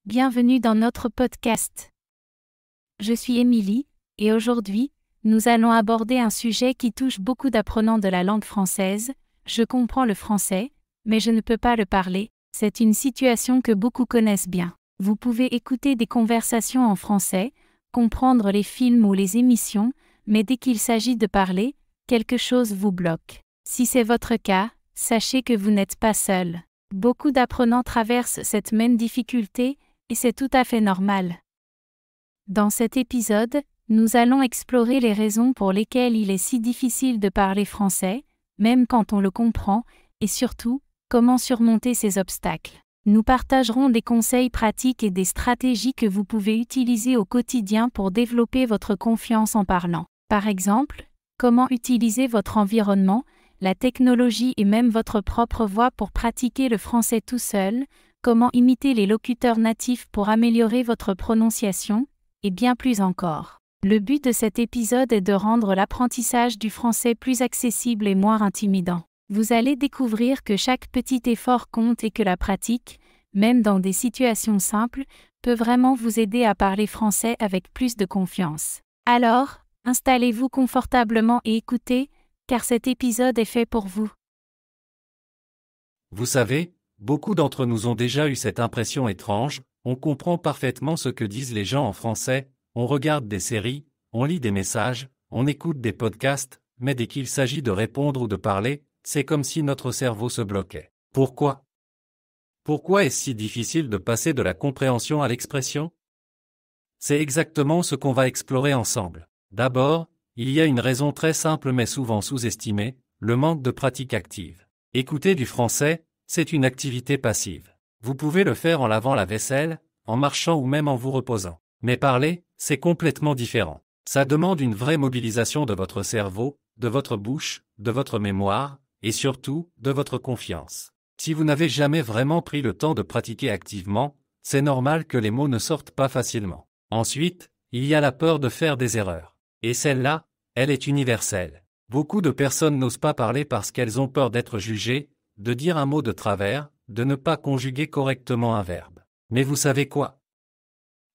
bienvenue dans notre podcast. Je suis Émilie, et aujourd'hui, nous allons aborder un sujet qui touche beaucoup d'apprenants de la langue française. Je comprends le français, mais je ne peux pas le parler. C'est une situation que beaucoup connaissent bien. Vous pouvez écouter des conversations en français, comprendre les films ou les émissions, mais dès qu'il s'agit de parler, quelque chose vous bloque. Si c'est votre cas, sachez que vous n'êtes pas seul. Beaucoup d'apprenants traversent cette même difficulté, et c'est tout à fait normal. Dans cet épisode, nous allons explorer les raisons pour lesquelles il est si difficile de parler français, même quand on le comprend, et surtout, comment surmonter ces obstacles. Nous partagerons des conseils pratiques et des stratégies que vous pouvez utiliser au quotidien pour développer votre confiance en parlant. Par exemple, comment utiliser votre environnement, la technologie et même votre propre voix pour pratiquer le français tout seul, comment imiter les locuteurs natifs pour améliorer votre prononciation, et bien plus encore. Le but de cet épisode est de rendre l'apprentissage du français plus accessible et moins intimidant. Vous allez découvrir que chaque petit effort compte et que la pratique, même dans des situations simples, peut vraiment vous aider à parler français avec plus de confiance. Alors, installez-vous confortablement et écoutez, car cet épisode est fait pour vous. Vous savez, beaucoup d'entre nous ont déjà eu cette impression étrange, on comprend parfaitement ce que disent les gens en français, on regarde des séries, on lit des messages, on écoute des podcasts, mais dès qu'il s'agit de répondre ou de parler, c'est comme si notre cerveau se bloquait. Pourquoi ? Pourquoi est-ce si difficile de passer de la compréhension à l'expression ? C'est exactement ce qu'on va explorer ensemble. D'abord, il y a une raison très simple mais souvent sous-estimée, le manque de pratique active. Écouter du français, c'est une activité passive. Vous pouvez le faire en lavant la vaisselle, en marchant ou même en vous reposant. Mais parler, c'est complètement différent. Ça demande une vraie mobilisation de votre cerveau, de votre bouche, de votre mémoire, et surtout, de votre confiance. Si vous n'avez jamais vraiment pris le temps de pratiquer activement, c'est normal que les mots ne sortent pas facilement. Ensuite, il y a la peur de faire des erreurs. Et celle-là, elle est universelle. Beaucoup de personnes n'osent pas parler parce qu'elles ont peur d'être jugées, de dire un mot de travers, de ne pas conjuguer correctement un verbe. Mais vous savez quoi ?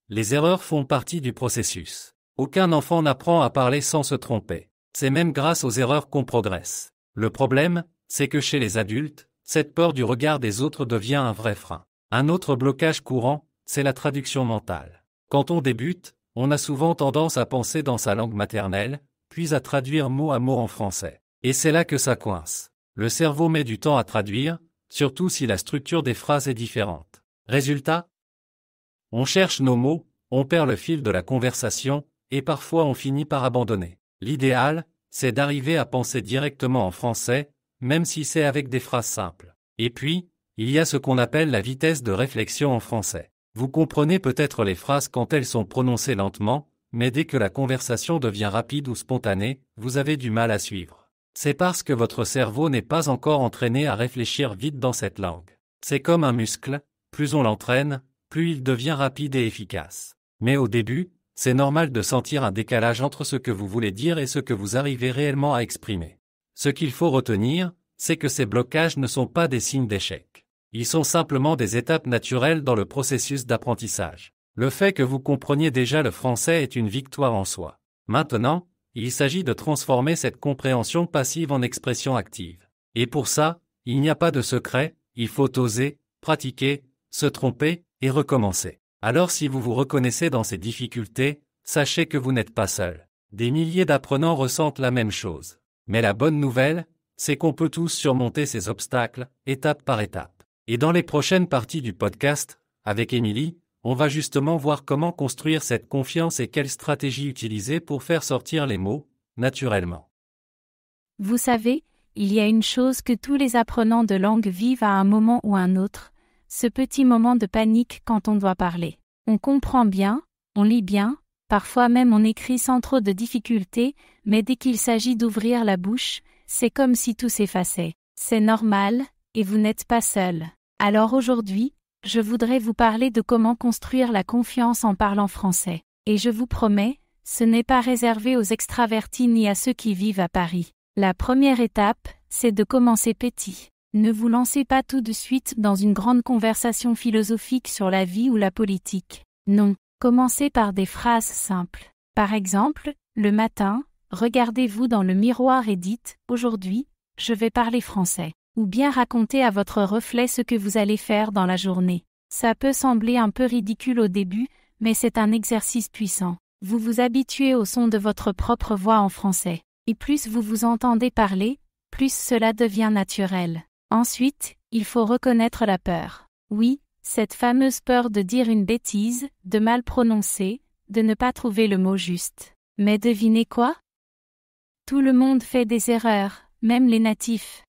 Les erreurs font partie du processus. Aucun enfant n'apprend à parler sans se tromper. C'est même grâce aux erreurs qu'on progresse. Le problème, c'est que chez les adultes, cette peur du regard des autres devient un vrai frein. Un autre blocage courant, c'est la traduction mentale. Quand on débute, on a souvent tendance à penser dans sa langue maternelle, puis à traduire mot à mot en français. Et c'est là que ça coince. Le cerveau met du temps à traduire, surtout si la structure des phrases est différente. Résultat ? On cherche nos mots, on perd le fil de la conversation, et parfois on finit par abandonner. L'idéal, c'est d'arriver à penser directement en français, même si c'est avec des phrases simples. Et puis, il y a ce qu'on appelle la vitesse de réflexion en français. Vous comprenez peut-être les phrases quand elles sont prononcées lentement, mais dès que la conversation devient rapide ou spontanée, vous avez du mal à suivre. C'est parce que votre cerveau n'est pas encore entraîné à réfléchir vite dans cette langue. C'est comme un muscle, plus on l'entraîne, plus il devient rapide et efficace. Mais au début, c'est normal de sentir un décalage entre ce que vous voulez dire et ce que vous arrivez réellement à exprimer. Ce qu'il faut retenir, c'est que ces blocages ne sont pas des signes d'échec. Ils sont simplement des étapes naturelles dans le processus d'apprentissage. Le fait que vous compreniez déjà le français est une victoire en soi. Maintenant, il s'agit de transformer cette compréhension passive en expression active. Et pour ça, il n'y a pas de secret, il faut oser, pratiquer, se tromper, et recommencer. Alors si vous vous reconnaissez dans ces difficultés, sachez que vous n'êtes pas seul. Des milliers d'apprenants ressentent la même chose. Mais la bonne nouvelle, c'est qu'on peut tous surmonter ces obstacles, étape par étape. Et dans les prochaines parties du podcast, avec Émilie, on va justement voir comment construire cette confiance et quelles stratégies utiliser pour faire sortir les mots, naturellement. Vous savez, il y a une chose que tous les apprenants de langue vivent à un moment ou un autre, ce petit moment de panique quand on doit parler. On comprend bien, on lit bien, parfois même on écrit sans trop de difficultés, mais dès qu'il s'agit d'ouvrir la bouche, c'est comme si tout s'effaçait. C'est normal, et vous n'êtes pas seul. Alors aujourd'hui, je voudrais vous parler de comment construire la confiance en parlant français. Et je vous promets, ce n'est pas réservé aux extravertis ni à ceux qui vivent à Paris. La première étape, c'est de commencer petit. Ne vous lancez pas tout de suite dans une grande conversation philosophique sur la vie ou la politique. Non, commencez par des phrases simples. Par exemple, le matin, regardez-vous dans le miroir et dites « Aujourd'hui, je vais parler français ». Ou bien racontez à votre reflet ce que vous allez faire dans la journée. Ça peut sembler un peu ridicule au début, mais c'est un exercice puissant. Vous vous habituez au son de votre propre voix en français. Et plus vous vous entendez parler, plus cela devient naturel. Ensuite, il faut reconnaître la peur. Oui, cette fameuse peur de dire une bêtise, de mal prononcer, de ne pas trouver le mot juste. Mais devinez quoi? Tout le monde fait des erreurs, même les natifs.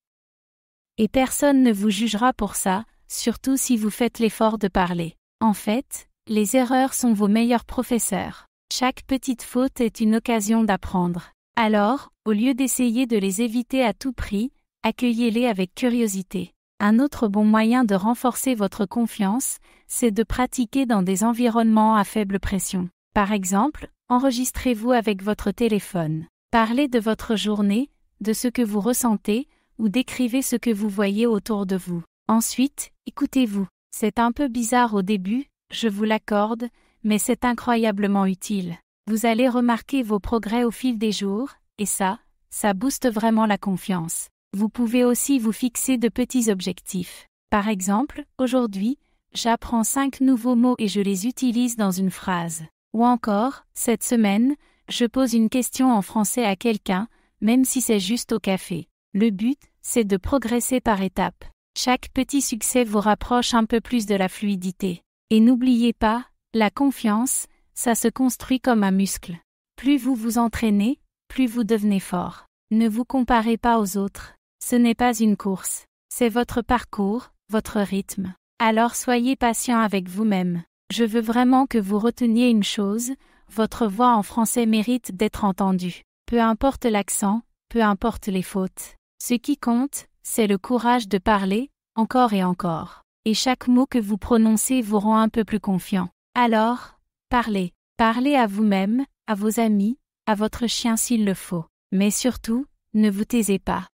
Et personne ne vous jugera pour ça, surtout si vous faites l'effort de parler. En fait, les erreurs sont vos meilleurs professeurs. Chaque petite faute est une occasion d'apprendre. Alors, au lieu d'essayer de les éviter à tout prix, accueillez-les avec curiosité. Un autre bon moyen de renforcer votre confiance, c'est de pratiquer dans des environnements à faible pression. Par exemple, enregistrez-vous avec votre téléphone. Parlez de votre journée, de ce que vous ressentez, ou décrivez ce que vous voyez autour de vous. Ensuite, écoutez-vous. C'est un peu bizarre au début, je vous l'accorde, mais c'est incroyablement utile. Vous allez remarquer vos progrès au fil des jours, et ça booste vraiment la confiance. Vous pouvez aussi vous fixer de petits objectifs. Par exemple, aujourd'hui, j'apprends 5 nouveaux mots et je les utilise dans une phrase. Ou encore, cette semaine, je pose une question en français à quelqu'un, même si c'est juste au café. Le but, c'est de progresser par étapes. Chaque petit succès vous rapproche un peu plus de la fluidité. Et n'oubliez pas, la confiance, ça se construit comme un muscle. Plus vous vous entraînez, plus vous devenez fort. Ne vous comparez pas aux autres. Ce n'est pas une course. C'est votre parcours, votre rythme. Alors soyez patient avec vous-même. Je veux vraiment que vous reteniez une chose, votre voix en français mérite d'être entendue. Peu importe l'accent, peu importe les fautes. Ce qui compte, c'est le courage de parler, encore et encore. Et chaque mot que vous prononcez vous rend un peu plus confiant. Alors, parlez. Parlez à vous-même, à vos amis, à votre chien s'il le faut. Mais surtout, ne vous taisez pas.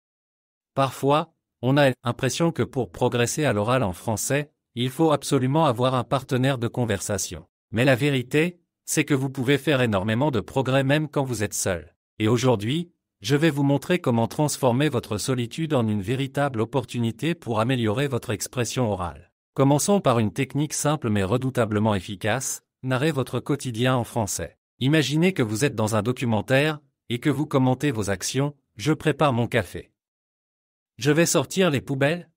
Parfois, on a l'impression que pour progresser à l'oral en français, il faut absolument avoir un partenaire de conversation. Mais la vérité, c'est que vous pouvez faire énormément de progrès même quand vous êtes seul. Et aujourd'hui, je vais vous montrer comment transformer votre solitude en une véritable opportunité pour améliorer votre expression orale. Commençons par une technique simple mais redoutablement efficace, narrer votre quotidien en français. Imaginez que vous êtes dans un documentaire, et que vous commentez vos actions, je prépare mon café. Je vais sortir les poubelles?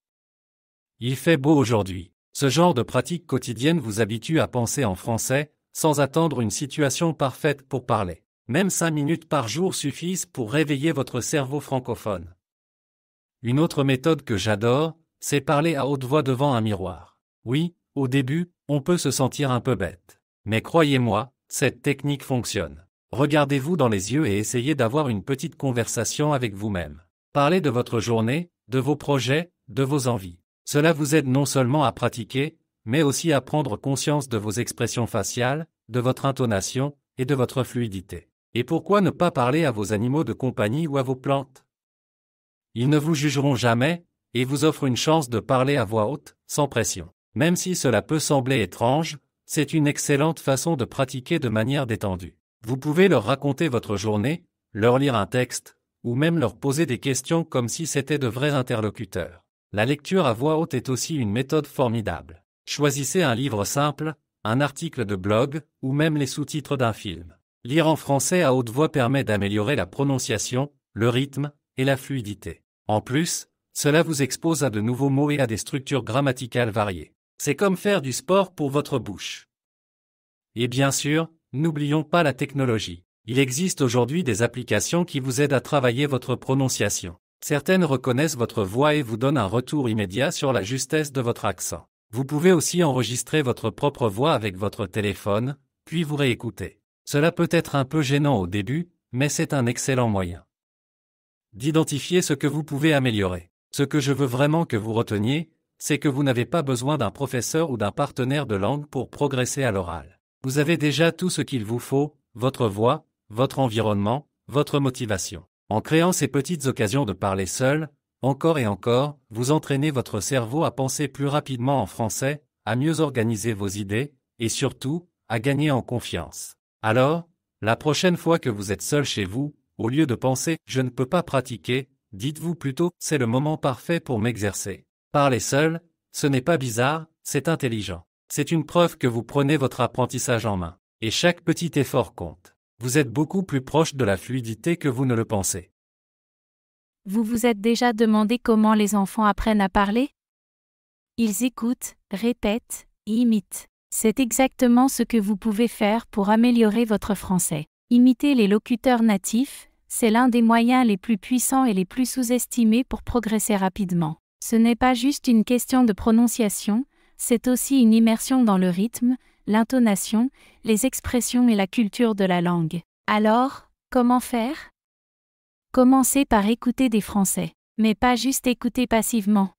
Il fait beau aujourd'hui. Ce genre de pratique quotidienne vous habitue à penser en français, sans attendre une situation parfaite pour parler. Même 5 minutes par jour suffisent pour réveiller votre cerveau francophone. Une autre méthode que j'adore, c'est parler à haute voix devant un miroir. Oui, au début, on peut se sentir un peu bête. Mais croyez-moi, cette technique fonctionne. Regardez-vous dans les yeux et essayez d'avoir une petite conversation avec vous-même. Parlez de votre journée, de vos projets, de vos envies. Cela vous aide non seulement à pratiquer, mais aussi à prendre conscience de vos expressions faciales, de votre intonation et de votre fluidité. Et pourquoi ne pas parler à vos animaux de compagnie ou à vos plantes? Ils ne vous jugeront jamais, et vous offrent une chance de parler à voix haute, sans pression. Même si cela peut sembler étrange, c'est une excellente façon de pratiquer de manière détendue. Vous pouvez leur raconter votre journée, leur lire un texte, ou même leur poser des questions comme si c'était de vrais interlocuteurs. La lecture à voix haute est aussi une méthode formidable. Choisissez un livre simple, un article de blog, ou même les sous-titres d'un film. Lire en français à haute voix permet d'améliorer la prononciation, le rythme, et la fluidité. En plus, cela vous expose à de nouveaux mots et à des structures grammaticales variées. C'est comme faire du sport pour votre bouche. Et bien sûr, n'oublions pas la technologie. Il existe aujourd'hui des applications qui vous aident à travailler votre prononciation. Certaines reconnaissent votre voix et vous donnent un retour immédiat sur la justesse de votre accent. Vous pouvez aussi enregistrer votre propre voix avec votre téléphone, puis vous réécouter. Cela peut être un peu gênant au début, mais c'est un excellent moyen d'identifier ce que vous pouvez améliorer. Ce que je veux vraiment que vous reteniez, c'est que vous n'avez pas besoin d'un professeur ou d'un partenaire de langue pour progresser à l'oral. Vous avez déjà tout ce qu'il vous faut, votre voix, votre environnement, votre motivation. En créant ces petites occasions de parler seul, encore et encore, vous entraînez votre cerveau à penser plus rapidement en français, à mieux organiser vos idées, et surtout, à gagner en confiance. Alors, la prochaine fois que vous êtes seul chez vous, au lieu de penser « je ne peux pas pratiquer », dites-vous plutôt « c'est le moment parfait pour m'exercer ». Parler seul, ce n'est pas bizarre, c'est intelligent. C'est une preuve que vous prenez votre apprentissage en main. Et chaque petit effort compte. Vous êtes beaucoup plus proche de la fluidité que vous ne le pensez. Vous vous êtes déjà demandé comment les enfants apprennent à parler? Ils écoutent, répètent et imitent. C'est exactement ce que vous pouvez faire pour améliorer votre français. Imiter les locuteurs natifs, c'est l'un des moyens les plus puissants et les plus sous-estimés pour progresser rapidement. Ce n'est pas juste une question de prononciation, c'est aussi une immersion dans le rythme, l'intonation, les expressions et la culture de la langue. Alors, comment faire? Commencez par écouter des Français, mais pas juste écouter passivement.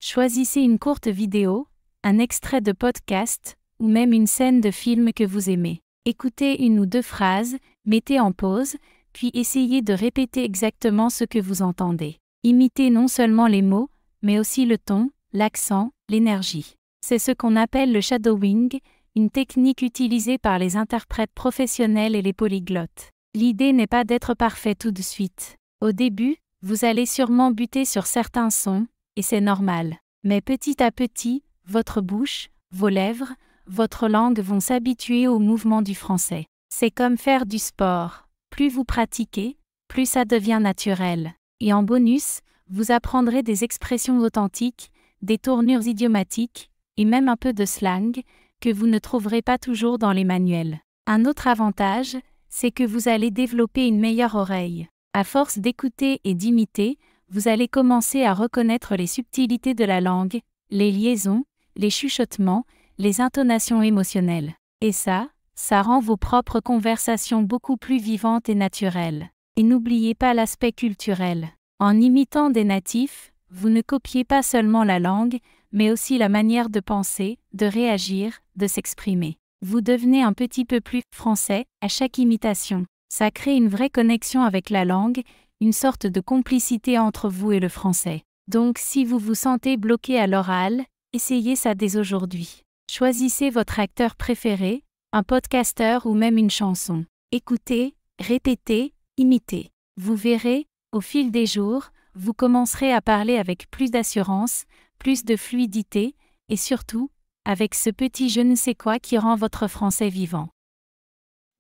Choisissez une courte vidéo, un extrait de podcast, ou même une scène de film que vous aimez. Écoutez une ou deux phrases, mettez en pause, puis essayez de répéter exactement ce que vous entendez. Imitez non seulement les mots, mais aussi le ton, l'accent, l'énergie. C'est ce qu'on appelle le shadowing, une technique utilisée par les interprètes professionnels et les polyglottes. L'idée n'est pas d'être parfait tout de suite. Au début, vous allez sûrement buter sur certains sons, et c'est normal. Mais petit à petit, votre bouche, vos lèvres, votre langue vont s'habituer au mouvement du français. C'est comme faire du sport. Plus vous pratiquez, plus ça devient naturel. Et en bonus, vous apprendrez des expressions authentiques, des tournures idiomatiques, et même un peu de slang, que vous ne trouverez pas toujours dans les manuels. Un autre avantage, c'est que vous allez développer une meilleure oreille. À force d'écouter et d'imiter, vous allez commencer à reconnaître les subtilités de la langue, les liaisons, les chuchotements, les intonations émotionnelles. Et ça rend vos propres conversations beaucoup plus vivantes et naturelles. Et n'oubliez pas l'aspect culturel. En imitant des natifs, vous ne copiez pas seulement la langue, mais aussi la manière de penser, de réagir, de s'exprimer. Vous devenez un petit peu plus français à chaque imitation. Ça crée une vraie connexion avec la langue, une sorte de complicité entre vous et le français. Donc si vous vous sentez bloqué à l'oral, essayez ça dès aujourd'hui. Choisissez votre acteur préféré, un podcasteur ou même une chanson. Écoutez, répétez, imitez. Vous verrez, au fil des jours, vous commencerez à parler avec plus d'assurance, plus de fluidité, et surtout, avec ce petit je ne sais quoi qui rend votre français vivant.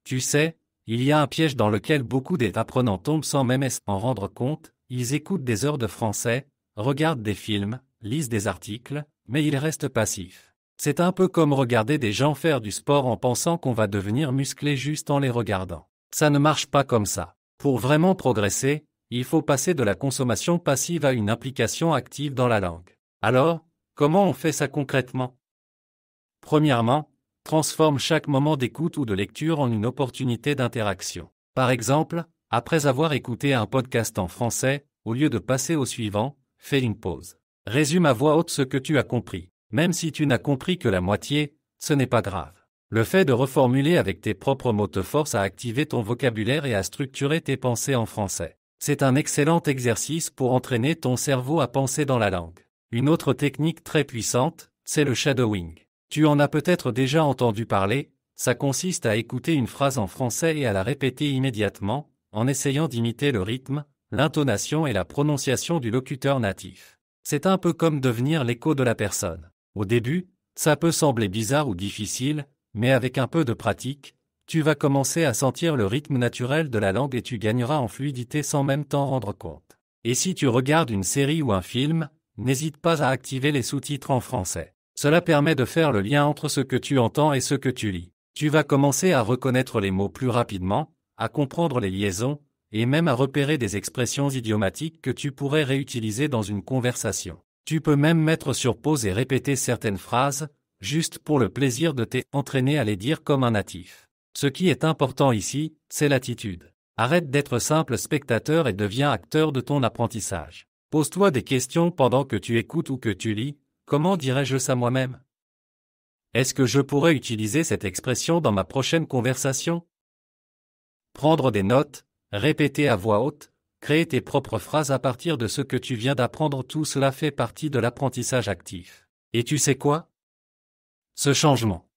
Tu sais, il y a un piège dans lequel beaucoup d'apprenants tombent sans même s'en rendre compte, ils écoutent des heures de français, regardent des films, lisent des articles, mais ils restent passifs. C'est un peu comme regarder des gens faire du sport en pensant qu'on va devenir musclé juste en les regardant. Ça ne marche pas comme ça. Pour vraiment progresser, il faut passer de la consommation passive à une implication active dans la langue. Alors, comment on fait ça concrètement? Premièrement, transforme chaque moment d'écoute ou de lecture en une opportunité d'interaction. Par exemple, après avoir écouté un podcast en français, au lieu de passer au suivant, fais une pause. Résume à voix haute ce que tu as compris. Même si tu n'as compris que la moitié, ce n'est pas grave. Le fait de reformuler avec tes propres mots te force à activer ton vocabulaire et à structurer tes pensées en français. C'est un excellent exercice pour entraîner ton cerveau à penser dans la langue. Une autre technique très puissante, c'est le shadowing. Tu en as peut-être déjà entendu parler, ça consiste à écouter une phrase en français et à la répéter immédiatement, en essayant d'imiter le rythme, l'intonation et la prononciation du locuteur natif. C'est un peu comme devenir l'écho de la personne. Au début, ça peut sembler bizarre ou difficile, mais avec un peu de pratique, tu vas commencer à sentir le rythme naturel de la langue et tu gagneras en fluidité sans même t'en rendre compte. Et si tu regardes une série ou un film, n'hésite pas à activer les sous-titres en français. Cela permet de faire le lien entre ce que tu entends et ce que tu lis. Tu vas commencer à reconnaître les mots plus rapidement, à comprendre les liaisons, et même à repérer des expressions idiomatiques que tu pourrais réutiliser dans une conversation. Tu peux même mettre sur pause et répéter certaines phrases, juste pour le plaisir de t'entraîner à les dire comme un natif. Ce qui est important ici, c'est l'attitude. Arrête d'être simple spectateur et deviens acteur de ton apprentissage. Pose-toi des questions pendant que tu écoutes ou que tu lis. Comment dirais-je ça moi-même? Est-ce que je pourrais utiliser cette expression dans ma prochaine conversation? Prendre des notes, répéter à voix haute, Créer tes propres phrases à partir de ce que tu viens d'apprendre, tout cela fait partie de l'apprentissage actif. Et tu sais quoi? Ce changement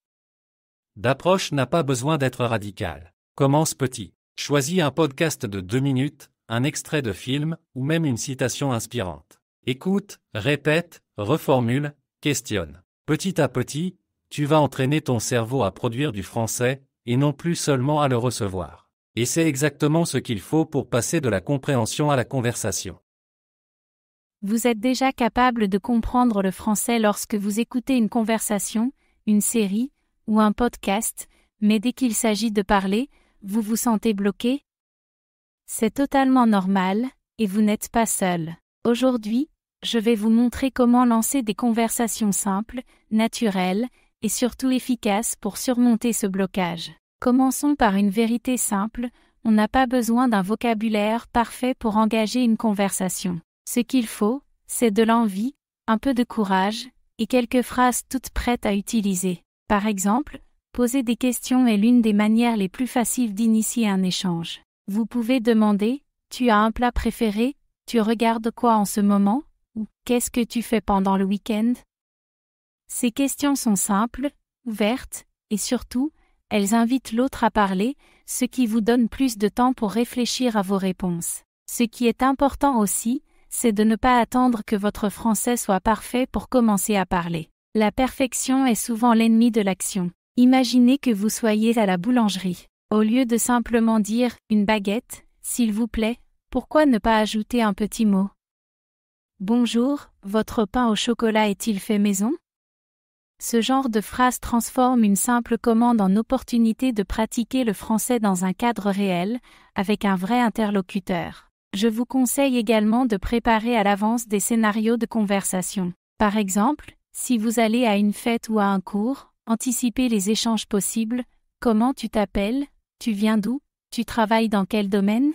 d'approche n'a pas besoin d'être radical. Commence petit. Choisis un podcast de 2 minutes, un extrait de film, ou même une citation inspirante. Écoute, répète, reformule, questionne. Petit à petit, tu vas entraîner ton cerveau à produire du français, et non plus seulement à le recevoir. Et c'est exactement ce qu'il faut pour passer de la compréhension à la conversation. Vous êtes déjà capable de comprendre le français lorsque vous écoutez une conversation, une série, ou un podcast, mais dès qu'il s'agit de parler, vous vous sentez bloqué? C'est totalement normal, et vous n'êtes pas seul. Aujourd'hui, je vais vous montrer comment lancer des conversations simples, naturelles, et surtout efficaces pour surmonter ce blocage. Commençons par une vérité simple, on n'a pas besoin d'un vocabulaire parfait pour engager une conversation. Ce qu'il faut, c'est de l'envie, un peu de courage, et quelques phrases toutes prêtes à utiliser. Par exemple, poser des questions est l'une des manières les plus faciles d'initier un échange. Vous pouvez demander « Tu as un plat préféré? Tu regardes quoi en ce moment? » ou « Qu'est-ce que tu fais pendant le week-end ?» Ces questions sont simples, ouvertes, et surtout, elles invitent l'autre à parler, ce qui vous donne plus de temps pour réfléchir à vos réponses. Ce qui est important aussi, c'est de ne pas attendre que votre français soit parfait pour commencer à parler. La perfection est souvent l'ennemi de l'action. Imaginez que vous soyez à la boulangerie. Au lieu de simplement dire « une baguette, s'il vous plaît », pourquoi ne pas ajouter un petit mot? « Bonjour, votre pain au chocolat est-il fait maison ?» Ce genre de phrase transforme une simple commande en opportunité de pratiquer le français dans un cadre réel, avec un vrai interlocuteur. Je vous conseille également de préparer à l'avance des scénarios de conversation. Par exemple, si vous allez à une fête ou à un cours, anticipez les échanges possibles. Comment tu t'appelles? Tu viens d'où? Tu travailles dans quel domaine?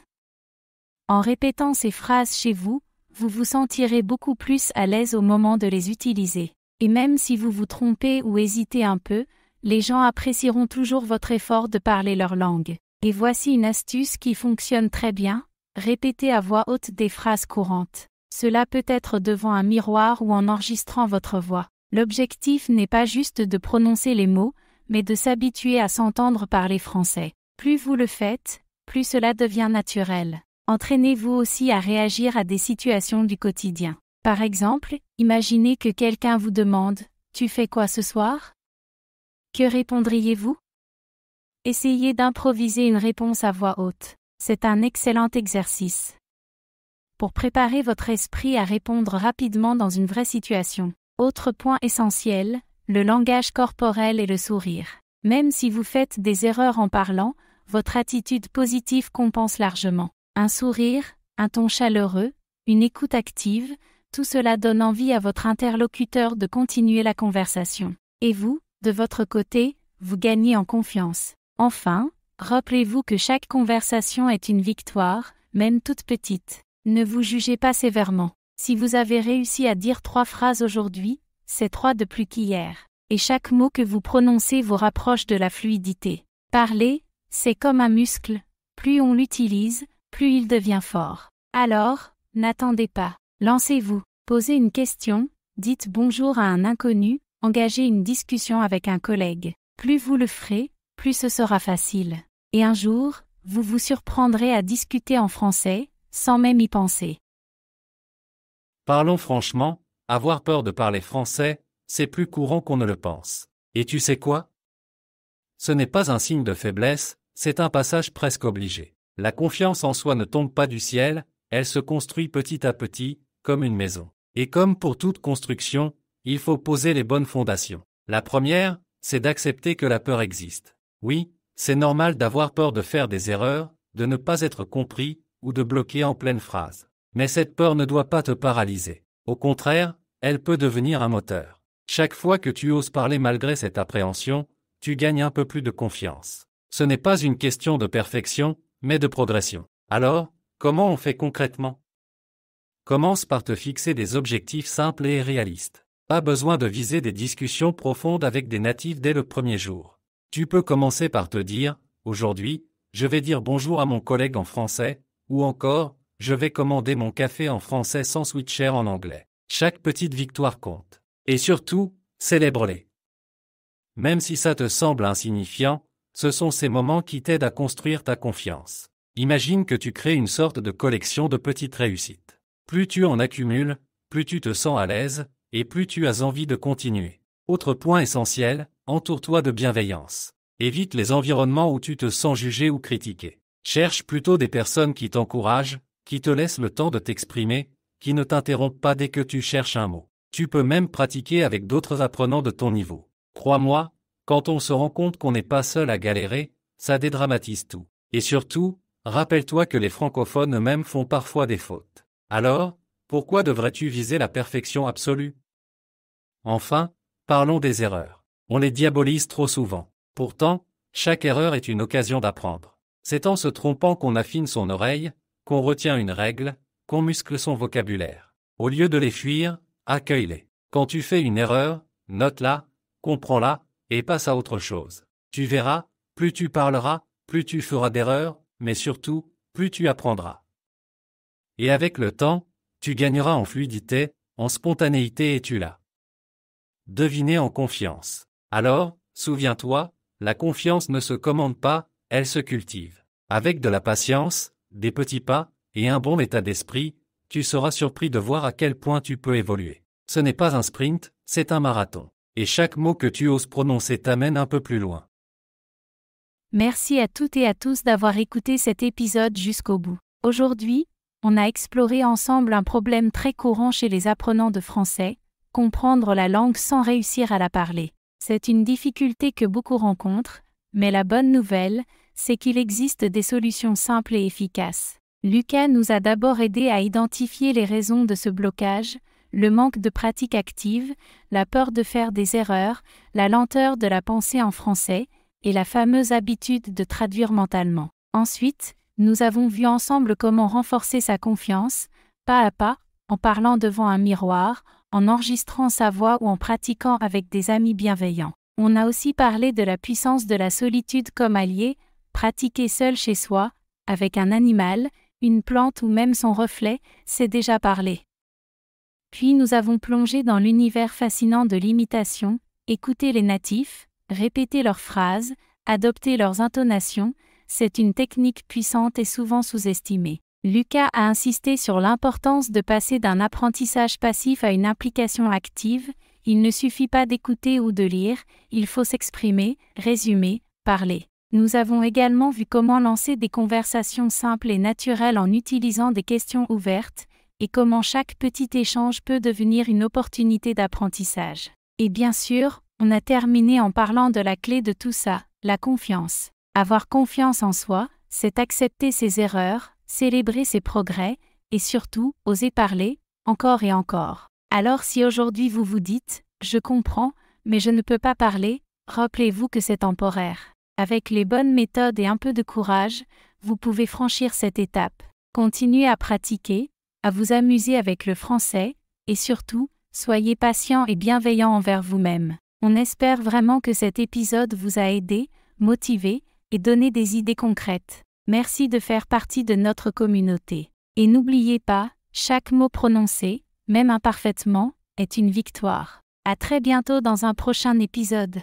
En répétant ces phrases chez vous, vous vous sentirez beaucoup plus à l'aise au moment de les utiliser. Et même si vous vous trompez ou hésitez un peu, les gens apprécieront toujours votre effort de parler leur langue. Et voici une astuce qui fonctionne très bien, répétez à voix haute des phrases courantes. Cela peut être devant un miroir ou en enregistrant votre voix. L'objectif n'est pas juste de prononcer les mots, mais de s'habituer à s'entendre parler français. Plus vous le faites, plus cela devient naturel. Entraînez-vous aussi à réagir à des situations du quotidien. Par exemple, imaginez que quelqu'un vous demande « Tu fais quoi ce soir ?» Que répondriez-vous? Essayez d'improviser une réponse à voix haute. C'est un excellent exercice pour préparer votre esprit à répondre rapidement dans une vraie situation. Autre point essentiel, le langage corporel et le sourire. Même si vous faites des erreurs en parlant, votre attitude positive compense largement. Un sourire, un ton chaleureux, une écoute active, tout cela donne envie à votre interlocuteur de continuer la conversation. Et vous, de votre côté, vous gagnez en confiance. Enfin, rappelez-vous que chaque conversation est une victoire, même toute petite. Ne vous jugez pas sévèrement. Si vous avez réussi à dire 3 phrases aujourd'hui, c'est 3 de plus qu'hier. Et chaque mot que vous prononcez vous rapproche de la fluidité. Parler, c'est comme un muscle. Plus on l'utilise, plus il devient fort. Alors, n'attendez pas. Lancez-vous. Posez une question, dites bonjour à un inconnu, engagez une discussion avec un collègue. Plus vous le ferez, plus ce sera facile. Et un jour, vous vous surprendrez à discuter en français, sans même y penser. Parlons franchement, avoir peur de parler français, c'est plus courant qu'on ne le pense. Et tu sais quoi? Ce n'est pas un signe de faiblesse, c'est un passage presque obligé. La confiance en soi ne tombe pas du ciel, elle se construit petit à petit, comme une maison. Et comme pour toute construction, il faut poser les bonnes fondations. La première, c'est d'accepter que la peur existe. Oui, c'est normal d'avoir peur de faire des erreurs, de ne pas être compris, ou de bloquer en pleine phrase. Mais cette peur ne doit pas te paralyser. Au contraire, elle peut devenir un moteur. Chaque fois que tu oses parler malgré cette appréhension, tu gagnes un peu plus de confiance. Ce n'est pas une question de perfection, mais de progression. Alors, comment on fait concrètement? Commence par te fixer des objectifs simples et réalistes. Pas besoin de viser des discussions profondes avec des natifs dès le premier jour. Tu peux commencer par te dire, aujourd'hui, je vais dire bonjour à mon collègue en français, ou encore, je vais commander mon café en français sans switcher en anglais. Chaque petite victoire compte. Et surtout, célèbre-les. Même si ça te semble insignifiant, ce sont ces moments qui t'aident à construire ta confiance. Imagine que tu crées une sorte de collection de petites réussites. Plus tu en accumules, plus tu te sens à l'aise, et plus tu as envie de continuer. Autre point essentiel, entoure-toi de bienveillance. Évite les environnements où tu te sens jugé ou critiqué. Cherche plutôt des personnes qui t'encouragent, qui te laissent le temps de t'exprimer, qui ne t'interrompent pas dès que tu cherches un mot. Tu peux même pratiquer avec d'autres apprenants de ton niveau. Crois-moi, quand on se rend compte qu'on n'est pas seul à galérer, ça dédramatise tout. Et surtout, rappelle-toi que les francophones eux-mêmes font parfois des fautes. Alors, pourquoi devrais-tu viser la perfection absolue? Enfin, parlons des erreurs. On les diabolise trop souvent. Pourtant, chaque erreur est une occasion d'apprendre. C'est en se trompant qu'on affine son oreille, qu'on retient une règle, qu'on muscle son vocabulaire. Au lieu de les fuir, accueille-les. Quand tu fais une erreur, note-la, comprends-la, et passe à autre chose. Tu verras, plus tu parleras, plus tu feras d'erreurs, mais surtout, plus tu apprendras. Et avec le temps, tu gagneras en fluidité, en spontanéité et tu l'as deviné en confiance. Alors, souviens-toi, la confiance ne se commande pas, elle se cultive. Avec de la patience, des petits pas, et un bon état d'esprit, tu seras surpris de voir à quel point tu peux évoluer. Ce n'est pas un sprint, c'est un marathon. Et chaque mot que tu oses prononcer t'amène un peu plus loin. Merci à toutes et à tous d'avoir écouté cet épisode jusqu'au bout. Aujourd'hui, on a exploré ensemble un problème très courant chez les apprenants de français, comprendre la langue sans réussir à la parler. C'est une difficulté que beaucoup rencontrent, mais la bonne nouvelle, c'est qu'il existe des solutions simples et efficaces. Lucas nous a d'abord aidés à identifier les raisons de ce blocage, le manque de pratique active, la peur de faire des erreurs, la lenteur de la pensée en français, et la fameuse habitude de traduire mentalement. Ensuite, nous avons vu ensemble comment renforcer sa confiance, pas à pas, en parlant devant un miroir, en enregistrant sa voix ou en pratiquant avec des amis bienveillants. On a aussi parlé de la puissance de la solitude comme allié, pratiquer seul chez soi, avec un animal, une plante ou même son reflet, c'est déjà parler. Puis nous avons plongé dans l'univers fascinant de l'imitation, écouter les natifs, répéter leurs phrases, adopter leurs intonations, c'est une technique puissante et souvent sous-estimée. Lucas a insisté sur l'importance de passer d'un apprentissage passif à une implication active, il ne suffit pas d'écouter ou de lire, il faut s'exprimer, résumer, parler. Nous avons également vu comment lancer des conversations simples et naturelles en utilisant des questions ouvertes, et comment chaque petit échange peut devenir une opportunité d'apprentissage. Et bien sûr, on a terminé en parlant de la clé de tout ça, la confiance. Avoir confiance en soi, c'est accepter ses erreurs, célébrer ses progrès, et surtout, oser parler, encore et encore. Alors si aujourd'hui vous vous dites « Je comprends, mais je ne peux pas parler », rappelez-vous que c'est temporaire. Avec les bonnes méthodes et un peu de courage, vous pouvez franchir cette étape. Continuez à pratiquer, à vous amuser avec le français, et surtout, soyez patient et bienveillant envers vous-même. On espère vraiment que cet épisode vous a aidé, motivé, et donné des idées concrètes. Merci de faire partie de notre communauté. Et n'oubliez pas, chaque mot prononcé, même imparfaitement, est une victoire. À très bientôt dans un prochain épisode.